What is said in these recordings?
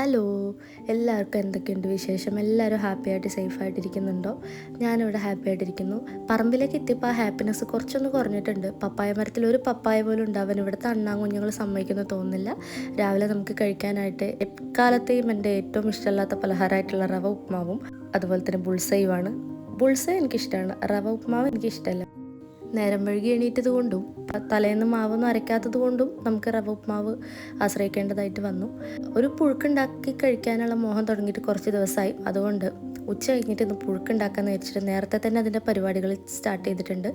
Hello, എല്ലാവർക്കും എന്തൊക്കെയുണ്ട് വിശേഷം? എല്ലാവരും ഹാപ്പി ആയിട്ട് സേഫ് ആയിട്ടിരിക്കുന്നുണ്ടോ? ഞാനിവിടെ ഹാപ്പി ആയിട്ടിരിക്കുന്നു. പറമ്പിലേക്ക് എത്തിയപ്പോൾ ആ ഹാപ്പിനെസ് കുറച്ചൊന്ന് കുറഞ്ഞിട്ടുണ്ട്. പപ്പായ മരത്തിൽ ഒരു പപ്പായ പോലും ഉണ്ടാവാൻ ഇവിടുത്തെ അണ്ണാങ്കുഞ്ഞുങ്ങൾ സമ്മതിക്കുന്നു തോന്നുന്നില്ല. രാവിലെ നമുക്ക് കഴിക്കാനായിട്ട് എക്കാലത്തെയും എൻ്റെ ഏറ്റവും ഇഷ്ടമില്ലാത്ത പലഹാരമായിട്ടുള്ള റവ ഉപ്മാവും അതുപോലെ തന്നെ ബുൾസയുമാണ്. ബുൾസൈ എനിക്കിഷ്ടമാണ്, റവ ഉപ്മാവ് എനിക്കിഷ്ടമല്ല. നേരം വഴുകി എണീറ്റത് കൊണ്ടും തലേന്ന് മാവൊന്നും അരയ്ക്കാത്തത് കൊണ്ടും നമുക്ക് റവ ഉപ്മാവ് ആശ്രയിക്കേണ്ടതായിട്ട് വന്നു. ഒരു പുഴുക്കുണ്ടാക്കി കഴിക്കാനുള്ള മോഹം തുടങ്ങിയിട്ട് കുറച്ച് ദിവസമായി. അതുകൊണ്ട് ഉച്ച കഴിഞ്ഞിട്ട് ഇന്ന് പുഴുക്കുണ്ടാക്കാമെന്ന് വെച്ചിട്ട് നേരത്തെ തന്നെ അതിൻ്റെ പരിപാടികൾ സ്റ്റാർട്ട് ചെയ്തിട്ടുണ്ട്.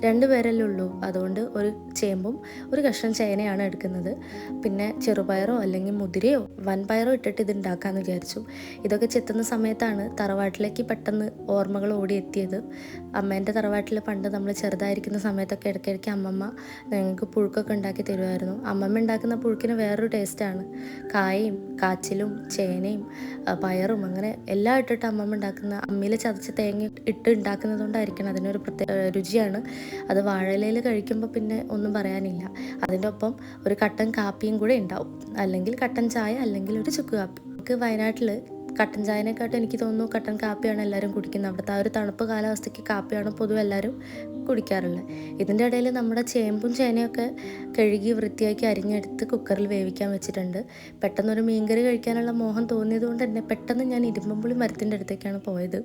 2 പേരല്ലേ ഉള്ളൂ, അതുകൊണ്ട് ഒരു ചേമ്പും ഒരു കഷ്ണം ചേനയാണ് എടുക്കുന്നത്. പിന്നെ ചെറുപയറോ അല്ലെങ്കിൽ മുതിരയോ വൻപയറോ ഇട്ടിട്ട് ഇത് ഉണ്ടാക്കാമെന്ന് വിചാരിച്ചു. ഇതൊക്കെ ചെത്തുന്ന സമയത്താണ് തറവാട്ടിലേക്ക് പെട്ടെന്ന് ഓർമ്മകൾ ഓടിയെത്തിയത്. അമ്മേൻ്റെ തറവാട്ടിൽ പണ്ട് നമ്മൾ ചെറുതായിരിക്കുന്ന സമയത്തൊക്കെ ഇടയ്ക്കിടയ്ക്ക് അമ്മമ്മ ഞങ്ങൾക്ക് പുഴുക്കൊക്കെ ഉണ്ടാക്കി തരുമായിരുന്നു. അമ്മമ്മ ഉണ്ടാക്കുന്ന പുഴുക്കിന് വേറൊരു ടേസ്റ്റാണ്. കായയും കാച്ചിലും ചേനയും പയറും അങ്ങനെ എല്ലാം ഇട്ടിട്ട് അമ്മമ്മ ഉണ്ടാക്കുന്ന, അമ്മിയിൽ ചതച്ച് തേങ്ങ ഇട്ട് ഉണ്ടാക്കുന്നത് കൊണ്ടായിരിക്കണം അതിനൊരു പ്രത്യേക രുചിയാണ്. അത് വാഴയിലയിൽ കഴിക്കുമ്പോൾ പിന്നെ ഒന്നും പറയാനില്ല. അതിൻ്റെ ഒപ്പം ഒരു കട്ടൻ കാപ്പിയും കൂടെ ഉണ്ടാവും, അല്ലെങ്കിൽ കട്ടൻ ചായ, അല്ലെങ്കിൽ ഒരു ചുക്ക് കാപ്പി. നമുക്ക് വയനാട്ടിൽ കട്ടൻ ചായനെക്കാട്ടും എനിക്ക് തോന്നുന്നു കട്ടൻ കാപ്പിയാണ് എല്ലാവരും കുടിക്കുന്നത്. അവിടുത്തെ ആ ഒരു തണുപ്പ് കാലാവസ്ഥയ്ക്ക് കാപ്പിയാണ് പൊതുവെ എല്ലാവരും കുടിക്കാറുള്ളത്. ഇതിൻ്റെ ഇടയിൽ നമ്മുടെ ചേമ്പും ചേനയൊക്കെ കഴുകി വൃത്തിയാക്കി അരിഞ്ഞെടുത്ത് കുക്കറിൽ വേവിക്കാൻ വെച്ചിട്ടുണ്ട്. പെട്ടെന്നൊരു മീൻകറി കഴിക്കാനുള്ള മോഹം തോന്നിയത് കൊണ്ട് തന്നെ പെട്ടെന്ന് ഞാൻ ഇരുമ്പമ്പുളി മരത്തിൻ്റെ അടുത്തേക്കാണ് പോയത്.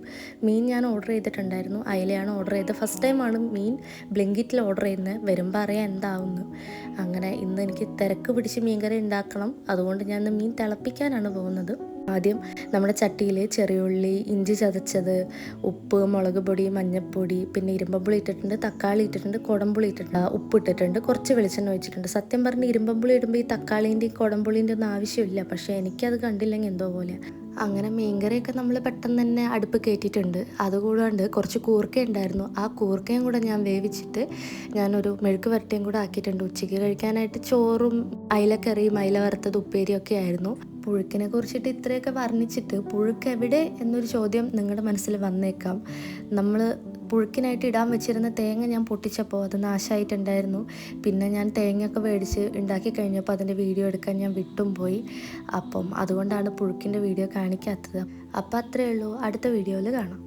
മീൻ ഞാൻ ഓർഡർ ചെയ്തിട്ടുണ്ടായിരുന്നു, അയിലയാണ് ഓർഡർ ചെയ്തത്. ഫസ്റ്റ് ടൈമാണ് മീൻ ബ്ലിങ്കിറ്റിൽ ഓർഡർ ചെയ്യുന്നത്. വരുമ്പോൾ അറിയാം എന്താവുന്നു. അങ്ങനെ ഇന്ന് എനിക്ക് തിരക്ക് പിടിച്ച് മീൻകറി ഉണ്ടാക്കണം. അതുകൊണ്ട് ഞാൻ ഇന്ന് മീൻ തിളപ്പിക്കാനാണ് പോകുന്നത്. ആദ്യം നമ്മുടെ ചട്ടിയിൽ ചെറിയുള്ളി, ഇഞ്ചി ചതച്ചത്, ഉപ്പ്, മുളക് പൊടി, മഞ്ഞൾപ്പൊടി, പിന്നെ ഇരുമ്പമ്പുളി ഇട്ടിട്ടുണ്ട്, തക്കാളി ഇട്ടിട്ടുണ്ട്, കുടംപുളി ഇട്ടിട്ടുണ്ട്, ഉപ്പ് ഇട്ടിട്ടുണ്ട്, കുറച്ച് വെളിച്ചെണ്ണ ഒഴിച്ചിട്ടുണ്ട്. സത്യം പറഞ്ഞ് ഇരുമ്പമ്പുളി ഇടുമ്പോൾ ഈ തക്കാളീൻ്റെയും കുടംപുളീൻ്റെ ഒന്നും ആവശ്യമില്ല, പക്ഷേ എനിക്കത് കണ്ടില്ലെങ്കിൽ എന്തോ പോലെ. അങ്ങനെ മീൻകറിയൊക്കെ നമ്മൾ പെട്ടെന്ന് തന്നെ അടുപ്പ് കയറ്റിയിട്ടുണ്ട്. അതുകൂടാണ്ട് കുറച്ച് കൂർക്ക ഉണ്ടായിരുന്നു. ആ കൂർക്കയും കൂടെ ഞാൻ വേവിച്ചിട്ട് ഞാനൊരു മെഴുക്ക് വരട്ടിയും കൂടെ ആക്കിയിട്ടുണ്ട്. ഉച്ചയ്ക്ക് കഴിക്കാനായിട്ട് ചോറും അയിലക്കറിയും അയില വറുത്തത് ഉപ്പേരിയൊക്കെ ആയിരുന്നു. പുഴുക്കിനെ കുറിച്ചിട്ട് ഇത്രയൊക്കെ വർണ്ണിച്ചിട്ട് പുഴുക്ക് എവിടെ എന്നൊരു ചോദ്യം നിങ്ങളുടെ മനസ്സിൽ വന്നേക്കാം. നമ്മൾ പുഴുക്കിനായിട്ട് ഇടാൻ വെച്ചിരുന്ന തേങ്ങ ഞാൻ പൊട്ടിച്ചപ്പോൾ അത് നാശമായിട്ടുണ്ടായിരുന്നു. പിന്നെ ഞാൻ തേങ്ങയൊക്കെ മേടിച്ച് ഉണ്ടാക്കി കഴിഞ്ഞപ്പോൾ അതിൻ്റെ വീഡിയോ എടുക്കാൻ ഞാൻ വിട്ടും പോയി. അപ്പം അതുകൊണ്ടാണ് പുഴുക്കിൻ്റെ വീഡിയോ കാണിക്കാത്തത്. അപ്പം അത്രയേ ഉള്ളൂ. അടുത്ത വീഡിയോയിൽ കാണാം.